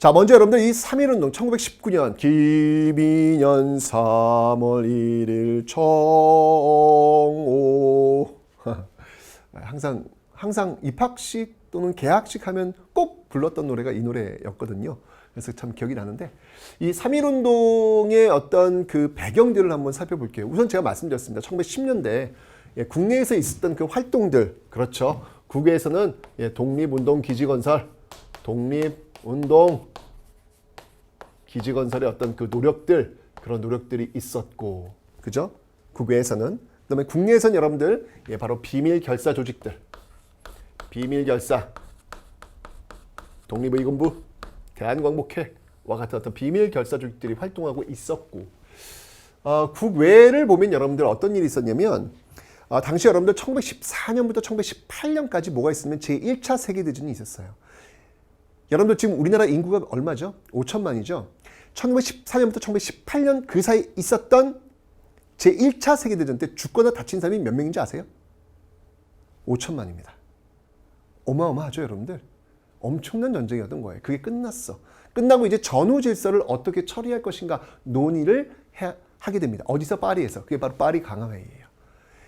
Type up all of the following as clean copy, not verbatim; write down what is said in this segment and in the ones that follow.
자, 먼저 여러분들 이 3.1운동 1919년 김인년 3월 1일 청오 항상 입학식 또는 개학식 하면 꼭 불렀던 노래가 이 노래였거든요. 그래서 참 기억이 나는데 이 3.1운동의 어떤 그 배경들을 한번 살펴볼게요. 우선 제가 말씀드렸습니다. 1910년대 국내에서 있었던 그 활동들, 그렇죠. 국외에서는 독립운동 기지건설, 독립운동 기지건설의 어떤 그 노력들, 그런 노력들이 있었고, 그죠? 국외에서는. 그다음에 국내에서는 여러분들 바로 비밀 결사 조직들, 비밀 결사, 독립의군부, 대한광복회와 같은 어떤 비밀 결사 조직들이 활동하고 있었고, 국외를 보면 여러분들 어떤 일이 있었냐면, 당시 여러분들 1914년부터 1918년까지 뭐가 있으면 제1차 세계대전이 있었어요. 여러분들 지금 우리나라 인구가 얼마죠? 5천만이죠. 1914년부터 1918년 그 사이 있었던 제1차 세계대전 때 죽거나 다친 사람이 몇 명인지 아세요? 5천만입니다. 어마어마하죠, 여러분들? 엄청난 전쟁이었던 거예요. 그게 끝났어. 끝나고 이제 전후 질서를 어떻게 처리할 것인가 논의를 하게 됩니다. 어디서? 파리에서. 그게 바로 파리 강화회의예요.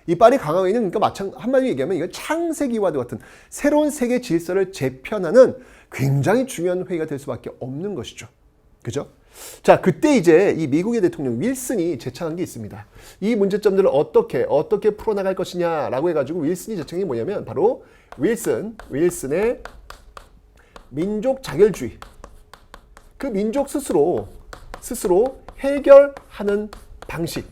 이 파리 강화회의는 그러니까 한마디로 얘기하면 이건 창세기와도 같은 새로운 세계 질서를 재편하는 굉장히 중요한 회의가 될 수밖에 없는 것이죠. 그죠? 자, 그때 이제 이 미국의 대통령 윌슨이 제창한 게 있습니다. 이 문제점들을 어떻게 풀어나갈 것이냐라고 해가지고 윌슨이 제창한 게 뭐냐면 바로 윌슨의 민족 자결주의. 그 민족 스스로 해결하는 방식.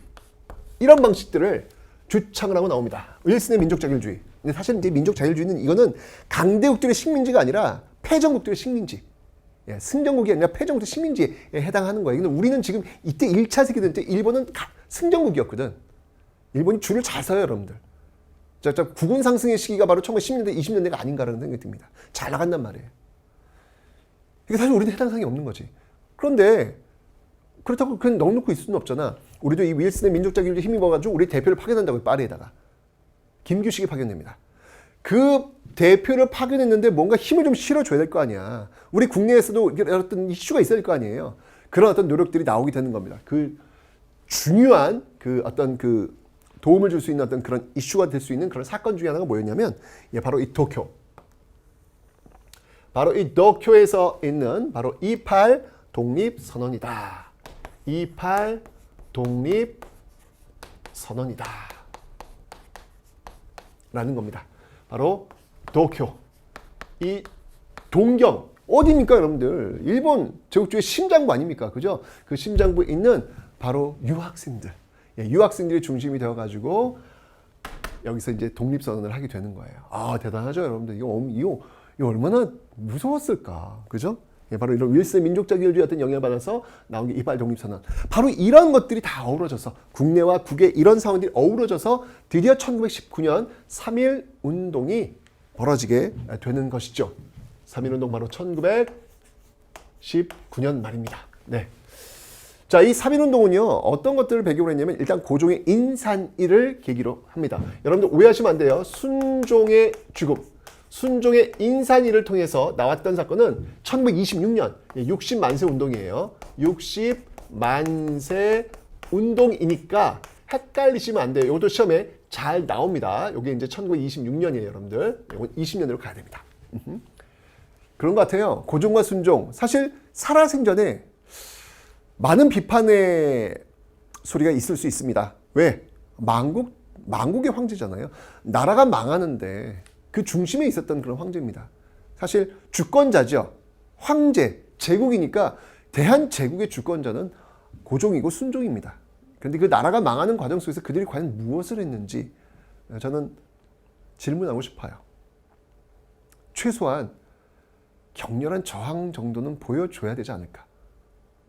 이런 방식들을 주창을 하고 나옵니다. 윌슨의 민족 자율주의. 근데 사실 이제 민족 자율주의는 이거는 강대국들의 식민지가 아니라 패전국들의 식민지. 승전국이 아니라 패전국들의 식민지에 해당하는 거예요. 근데 우리는 지금 이때 1차 세계대전 때 일본은 승전국이었거든. 일본이 줄을 잘 서요, 여러분들. 자, 국운 상승의 시기가 바로 1910년대, 20년대가 아닌가라는 생각이 듭니다. 잘 나간단 말이에요. 이게 사실 우리는 해당 사항이 없는 거지. 그런데 그렇다고 그냥 넉놓고 있을 수는 없잖아. 우리도 이 윌슨의 민족 자율주의 힘입어가지고 우리 대표를 파견한다고요. 파리에다가. 김규식이 파견됩니다. 그 대표를 파견했는데 뭔가 힘을 좀 실어줘야 될 거 아니야. 우리 국내에서도 어떤 이슈가 있어야 될 거 아니에요. 그런 어떤 노력들이 나오게 되는 겁니다. 그 중요한 그 어떤 그 도움을 줄 수 있는 어떤 그런 이슈가 될 수 있는 그런 사건 중에 하나가 뭐였냐면 바로 이 도쿄. 바로 이 도쿄에서 있는 바로 28 독립선언이다. 28 독립선언이다. 라는 겁니다. 바로 도쿄. 이 동경. 어디입니까, 여러분들? 일본 제국주의 심장부 아닙니까? 그죠? 그 심장부에 있는 바로 유학생들. 유학생들이 중심이 되어가지고 여기서 이제 독립선언을 하게 되는 거예요. 아, 대단하죠, 여러분들? 이거 얼마나 무서웠을까? 그죠? 바로 이런 윌슨 민족자율주의 같은 영향을 받아서 나온 게 이빨 독립선언. 바로 이런 것들이 다 어우러져서 국내와 국외 이런 상황들이 어우러져서 드디어 1919년 3.1 운동이 벌어지게 되는 것이죠. 3.1 운동 바로 1919년 말입니다. 네. 자, 이 3.1 운동은요, 어떤 것들을 배경으로 했냐면 일단 고종의 인산일을 계기로 합니다. 여러분들 오해하시면 안 돼요. 순종의 죽음. 순종의 인산일을 통해서 나왔던 사건은 1926년 60만세 운동이에요. 60만세 운동이니까 헷갈리시면 안 돼요. 이것도 시험에 잘 나옵니다. 이게 이제 1926년이에요, 여러분들. 이건 20년으로 가야 됩니다. 그런 것 같아요. 고종과 순종. 사실 살아생전에 많은 비판의 소리가 있을 수 있습니다. 왜? 망국의 황제잖아요. 나라가 망하는데 그 중심에 있었던 그런 황제입니다. 사실 주권자죠. 황제, 제국이니까 대한제국의 주권자는 고종이고 순종입니다. 그런데 그 나라가 망하는 과정 속에서 그들이 과연 무엇을 했는지 저는 질문하고 싶어요. 최소한 격렬한 저항 정도는 보여줘야 되지 않을까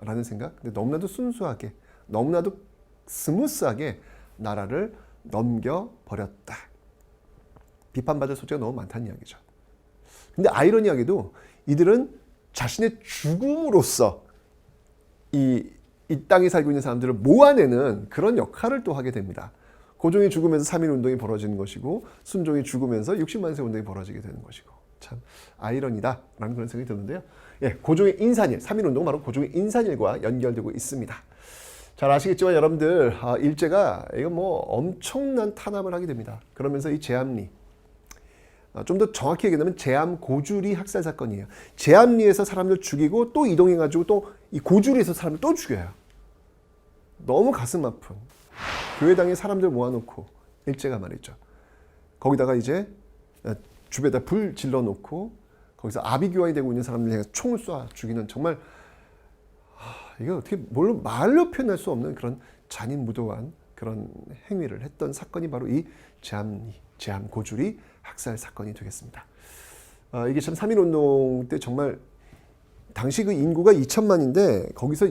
라는 생각. 근데 너무나도 순수하게, 너무나도 스무스하게 나라를 넘겨버렸다. 비판받을 소지가 너무 많다는 이야기죠. 근데 아이러니하게도 이들은 자신의 죽음으로써 이 땅에 살고 있는 사람들을 모아내는 그런 역할을 또 하게 됩니다. 고종이 죽으면서 3.1 운동이 벌어지는 것이고 순종이 죽으면서 60만세 운동이 벌어지게 되는 것이고 참 아이러니다라는 그런 생각이 드는데요. 예, 고종의 인산일, 3.1운동은 바로 고종의 인산일과 연결되고 있습니다. 잘 아시겠지만 여러분들 일제가 이거 뭐 엄청난 탄압을 하게 됩니다. 그러면서 이 제암리, 좀 더 정확히 얘기하면 제암 고주리 학살 사건이에요. 제암리에서 사람들 죽이고 또 이동해가지고 또 이 고주리에서 사람들 또 죽여요. 너무 가슴 아픈 교회당에 사람들 모아놓고 일제가 말이죠. 거기다가 이제 주변에다 불 질러놓고 거기서 아비규환이 되고 있는 사람들 향해서 총을 쏴 죽이는 정말 이게 어떻게 말로 표현할 수 없는 그런 잔인무도한 그런 행위를 했던 사건이 바로 이 제암 고주리 학살 사건이 되겠습니다. 이게 참 3.1운동 때 정말 당시 그 인구가 2천만인데 거기서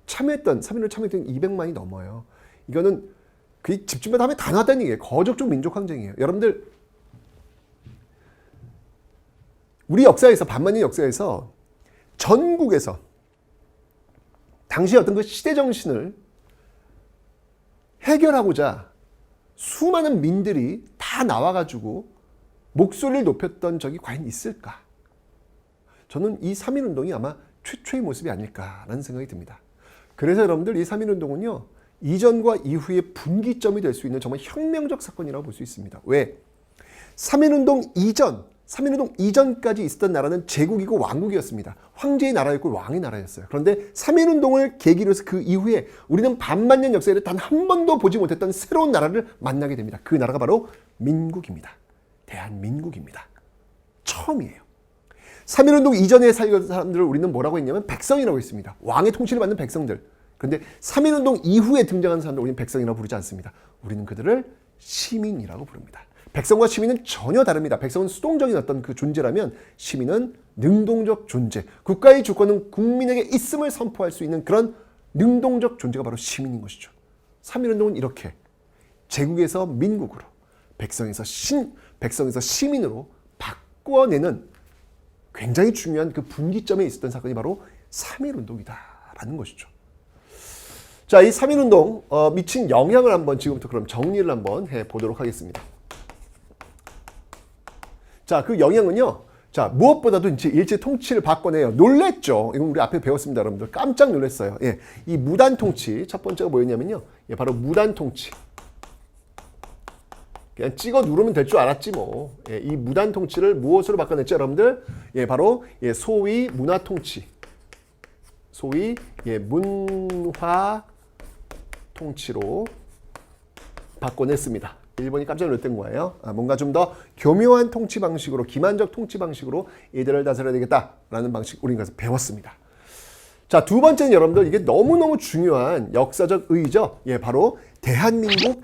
참여했던 3.1을 참여했던 200만이 넘어요. 이거는 그 집집마다 하면 다 나왔다는 얘기예요. 거적적 민족 항쟁이에요. 여러분들 우리 역사에서 반만년 역사에서 전국에서 당시 어떤 그 시대 정신을 해결하고자 수많은 민들이 다 나와가지고 목소리를 높였던 적이 과연 있을까? 저는 이 3.1운동이 아마 최초의 모습이 아닐까라는 생각이 듭니다. 그래서 여러분들 이 3.1운동은요. 이전과 이후의 분기점이 될 수 있는 정말 혁명적 사건이라고 볼 수 있습니다. 왜? 3.1운동 이전까지 있었던 나라는 제국이고 왕국이었습니다. 황제의 나라였고 왕의 나라였어요. 그런데 3.1운동을 계기로 해서 그 이후에 우리는 반만년 역사에 단 한 번도 보지 못했던 새로운 나라를 만나게 됩니다. 그 나라가 바로 민국입니다. 대한민국입니다. 처음이에요. 3.1운동 이전에 살던 사람들을 우리는 뭐라고 했냐면 백성이라고 했습니다. 왕의 통치를 받는 백성들. 그런데 3.1운동 이후에 등장한 사람들 우리는 백성이라고 부르지 않습니다. 우리는 그들을 시민이라고 부릅니다. 백성과 시민은 전혀 다릅니다. 백성은 수동적인 어떤 그 존재라면 시민은 능동적 존재. 국가의 주권은 국민에게 있음을 선포할 수 있는 그런 능동적 존재가 바로 시민인 것이죠. 3.1운동은 이렇게 제국에서 민국으로 백성에서 시민으로 바꿔내는 굉장히 중요한 그 분기점에 있었던 사건이 바로 3.1운동이다라는 것이죠. 자, 이 3.1운동 미친 영향을 한번 지금부터 그럼 정리를 한번 해보도록 하겠습니다. 자, 그 영향은요. 자, 무엇보다도 이제 일제 통치를 바꿔내요. 놀랬죠. 이건 우리 앞에 배웠습니다, 여러분들. 깜짝 놀랐어요. 예, 이 무단 통치 첫 번째가 뭐였냐면요. 예, 바로 무단 통치. 그냥 찍어 누르면 될 줄 알았지 뭐. 예, 이 무단 통치를 무엇으로 바꿔냈죠, 여러분들? 예, 바로 소위 문화 통치. 소위 문화 통치로 바꿔냈습니다. 일본이 깜짝 놀랐던 거예요. 뭔가 좀 더 교묘한 통치 방식으로, 기만적 통치 방식으로 이들을 다스려야 되겠다라는 방식 우리가 배웠습니다. 자, 두 번째는 여러분들 이게 너무너무 중요한 역사적 의의죠. 예, 바로 대한민국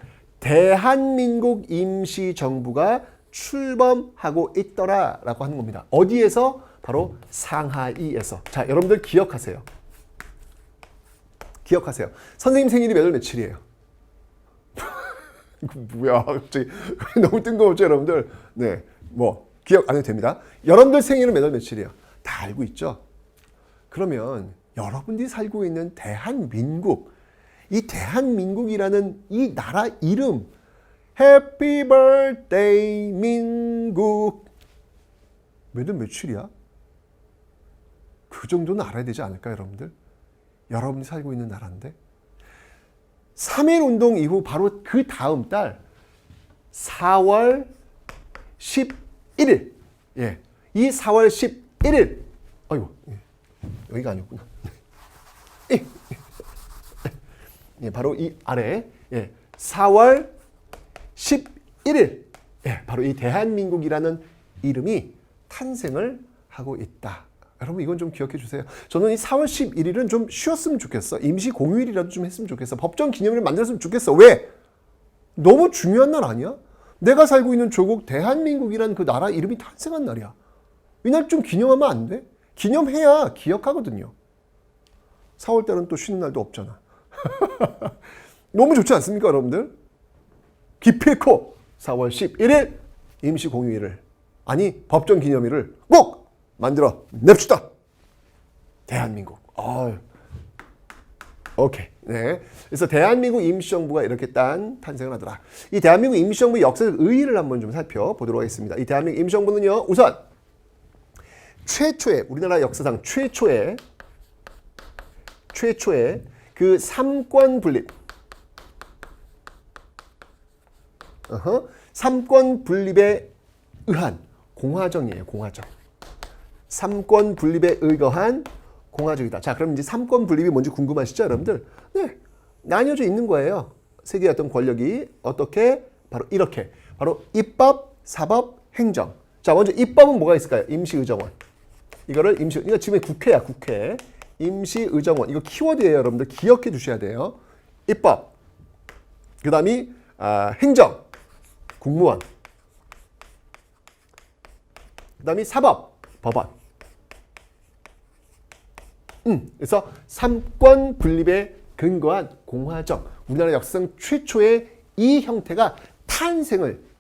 임시정부가 출범하고 있더라라고 하는 겁니다. 어디에서? 바로 상하이에서. 자, 여러분들 기억하세요. 선생님 생일이 몇 월 며칠이에요? 이거 뭐야, 갑자기 너무 뜬금없죠, 여러분들. 네, 뭐 기억 안 해도 됩니다. 여러분들 생일은 몇 월 며칠이에요? 다 알고 있죠. 그러면 여러분들이 살고 있는 대한민국, 이 대한민국이라는 이 나라 이름, Happy Birthday 민국, 몇 월 며칠이야? 그 정도는 알아야 되지 않을까요, 여러분들? 여러분이 살고 있는 나라인데. 3.1운동 이후 바로 그 다음 달 4월 11일. 예. 이 4월 11일. 아이고. 여기가 아니었구나. 예, 바로 이 아래. 예. 4월 11일. 예, 바로 이 대한민국이라는 이름이 탄생을 하고 있다. 여러분 이건 좀 기억해 주세요. 저는 이 4월 11일은 좀 쉬었으면 좋겠어. 임시 공휴일이라도 좀 했으면 좋겠어. 법정 기념일을 만들었으면 좋겠어. 왜? 너무 중요한 날 아니야? 내가 살고 있는 조국 대한민국이라는 그 나라 이름이 탄생한 날이야. 이날 좀 기념하면 안 돼? 기념해야 기억하거든요. 4월달은 또 쉬는 날도 없잖아. 너무 좋지 않습니까, 여러분들? 기필코 4월 11일 임시 공휴일을, 아니 법정 기념일을 꼭 만들어 냅시다. 대한민국. 오케이. 네. 그래서 대한민국 임시정부가 이렇게 탄생을 하더라. 이 대한민국 임시정부의 역사적 의의를 한번 좀 살펴보도록 하겠습니다. 이 대한민국 임시정부는요, 우선 최초의 우리나라 역사상 최초의 그 삼권 분립 삼권 분립에 의한 공화정이에요. 공화정. 삼권 분립에 의거한 공화정이다. 자, 그럼 이제 삼권 분립이 뭔지 궁금하시죠, 여러분들? 네, 나뉘어져 있는 거예요. 세계의 어떤 권력이 어떻게? 바로 이렇게. 바로 입법, 사법, 행정. 자, 먼저 입법은 뭐가 있을까요? 임시의정원. 이거를 이거 지금 국회야, 국회. 임시의정원. 이거 키워드예요, 여러분들. 기억해 주셔야 돼요. 입법. 그 다음이 행정. 국무원. 그 다음이 사법. 법원. 그래서 삼권 분립에 근거한 공화정. 우리나라 역사상 최초의 이 형태가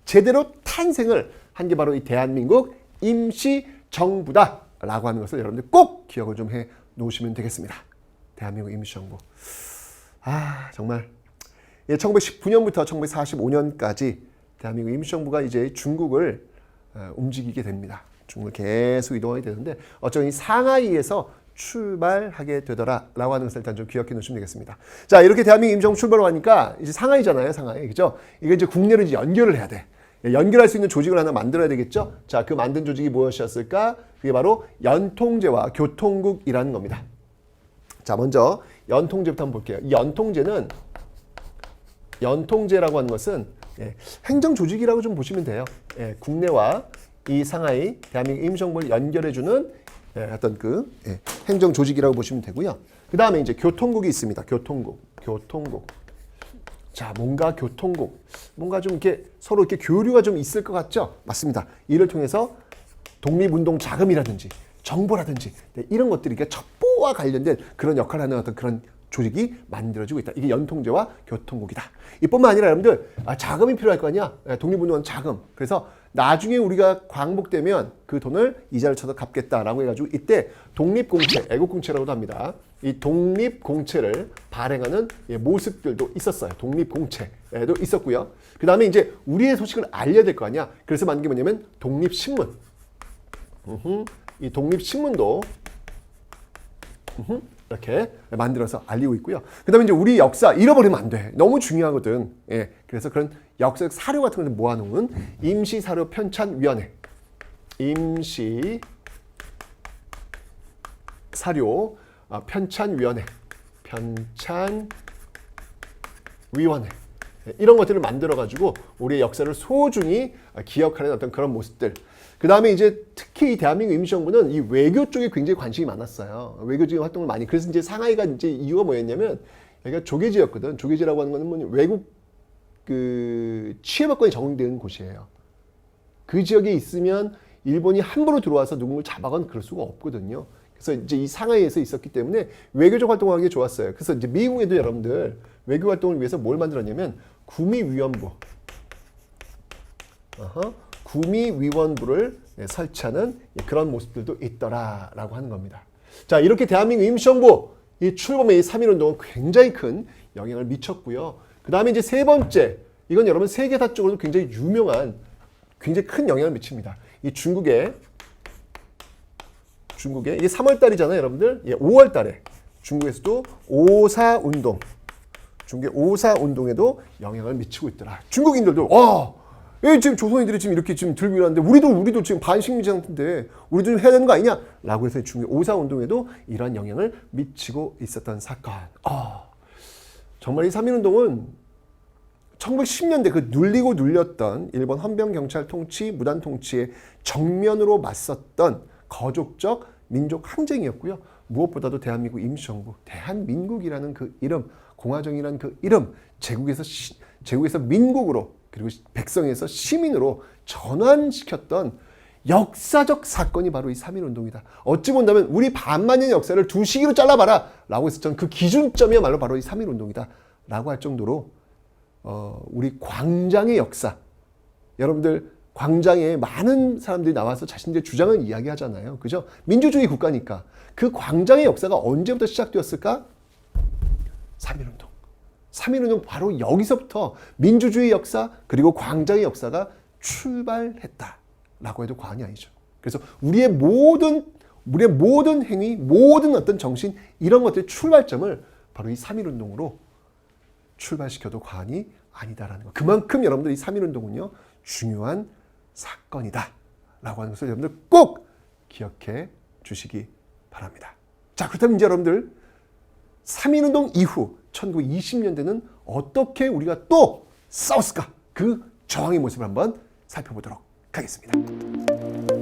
제대로 탄생을 한 게 바로 이 대한민국 임시정부다 라고 하는 것을 여러분들 꼭 기억을 좀 해 놓으시면 되겠습니다. 대한민국 임시정부. 정말 1919년부터 1945년까지 대한민국 임시정부가 이제 중국을 움직이게 됩니다. 중국을 계속 이동하게 되는데 어쩌면 이 상하이에서 출발하게 되더라라고 하는 것을 일단 좀 기억해 놓으시면 되겠습니다. 자, 이렇게 대한민국 임시정부 출발을 하니까 이제 상하이잖아요, 상하이. 그죠? 이거 이제 국내로 이제 연결을 해야 돼. 연결할 수 있는 조직을 하나 만들어야 되겠죠? 자, 그 만든 조직이 무엇이었을까? 그게 바로 연통제와 교통국이라는 겁니다. 자, 먼저 연통제부터 한번 볼게요. 이 연통제라고 하는 것은 행정 조직이라고 좀 보시면 돼요. 국내와 이 상하이 대한민국 임시정부를 연결해주는 어떤 행정 조직이라고 보시면 되고요. 그 다음에 이제 교통국이 있습니다. 교통국. 자, 뭔가 교통국. 뭔가 좀 이렇게 서로 이렇게 교류가 좀 있을 것 같죠? 맞습니다. 이를 통해서 독립운동 자금이라든지 정보라든지 이런 것들이 첩보와 관련된 그런 역할을 하는 어떤 그런 조직이 만들어지고 있다. 이게 연통제와 교통국이다. 이뿐만 아니라 여러분들 자금이 필요할 거 아니야? 독립운동은 자금. 그래서 나중에 우리가 광복되면 그 돈을 이자를 쳐서 갚겠다라고 해가지고 이때 독립공채, 애국공채라고도 합니다. 이 독립공채를 발행하는 모습들도 있었어요. 독립공채도 있었고요. 그 다음에 이제 우리의 소식을 알려야 될 거 아니야? 그래서 만든 게 뭐냐면 독립신문. 이 독립신문도 이렇게 만들어서 알리고 있고요. 그 다음에 이제 우리 역사 잃어버리면 안 돼. 너무 중요하거든. 그래서 그런 역사적 사료 같은 것을 모아놓은 임시사료 편찬위원회. 임시사료 편찬위원회. 이런 것들을 만들어가지고 우리의 역사를 소중히 기억하는 어떤 그런 모습들. 그 다음에 이제 특히 이 대한민국 임시정부는 이 외교 쪽에 굉장히 관심이 많았어요. 외교적인 활동을 많이. 그래서 이제 상하이가 이제 이유가 뭐였냐면 여기가 조계지였거든. 조계지라고 하는 거는 외국 취해법권이 적용되는 곳이에요. 그 지역에 있으면 일본이 함부로 들어와서 누군가를 잡아건 그럴 수가 없거든요. 그래서 이제 이 상하이에서 있었기 때문에 외교적 활동을 하기 좋았어요. 그래서 이제 미국에도 여러분들 외교 활동을 위해서 뭘 만들었냐면 구미위원부. 구미위원부를 설치하는 그런 모습들도 있더라라고 하는 겁니다. 자, 이렇게 대한민국 임시정부 이 출범의 이 3.1운동은 굉장히 큰 영향을 미쳤고요. 그 다음에 이제 세 번째, 이건 여러분 세계사적으로도 굉장히 유명한, 굉장히 큰 영향을 미칩니다. 이 중국에 이게 3월달이잖아요, 여러분들. 5월달에 중국에서도 오사운동, 중국의 오사운동에도 영향을 미치고 있더라. 중국인들도 지금 조선인들이 지금 이렇게 지금 들고 일하는데 우리도 지금 반식민지 상태인데 우리도 좀 해야 되는 거 아니냐? 라고 해서 중국의 오사운동에도 이러한 영향을 미치고 있었던 사건. 정말 이 3.1운동은 1910년대 그 눌리고 눌렸던 일본 헌병경찰 통치, 무단 통치에 정면으로 맞섰던 거족적 민족 항쟁이었고요. 무엇보다도 대한민국 임시정부, 대한민국이라는 그 이름, 공화정이라는 그 이름, 제국에서 민국으로 그리고 백성에서 시민으로 전환시켰던 역사적 사건이 바로 이 3.1운동이다. 어찌 본다면 우리 반만년의 역사를 두 시기로 잘라봐라 라고 했었던 그 기준점이야말로 바로 이 3.1운동이다 라고 할 정도로 우리 광장의 역사, 여러분들 광장에 많은 사람들이 나와서 자신들의 주장을 이야기하잖아요. 그죠? 민주주의 국가니까. 그 광장의 역사가 언제부터 시작되었을까? 3.1운동. 3.1운동 바로 여기서부터 민주주의 역사 그리고 광장의 역사가 출발했다라고 해도 과언이 아니죠. 그래서 우리의 모든 우리의 모든 행위, 모든 어떤 정신 이런 것들의 출발점을 바로 이 3.1운동으로 출발시켜도 과언이 아니다라는 것. 그만큼 여러분들 이 3.1운동은요 중요한 사건이다 라고 하는 것을 여러분들 꼭 기억해 주시기 바랍니다. 자, 그렇다면 이제 여러분들 3.1운동 이후 1920년대는 어떻게 우리가 또 싸웠을까? 그 저항의 모습을 한번 살펴보도록 하겠습니다.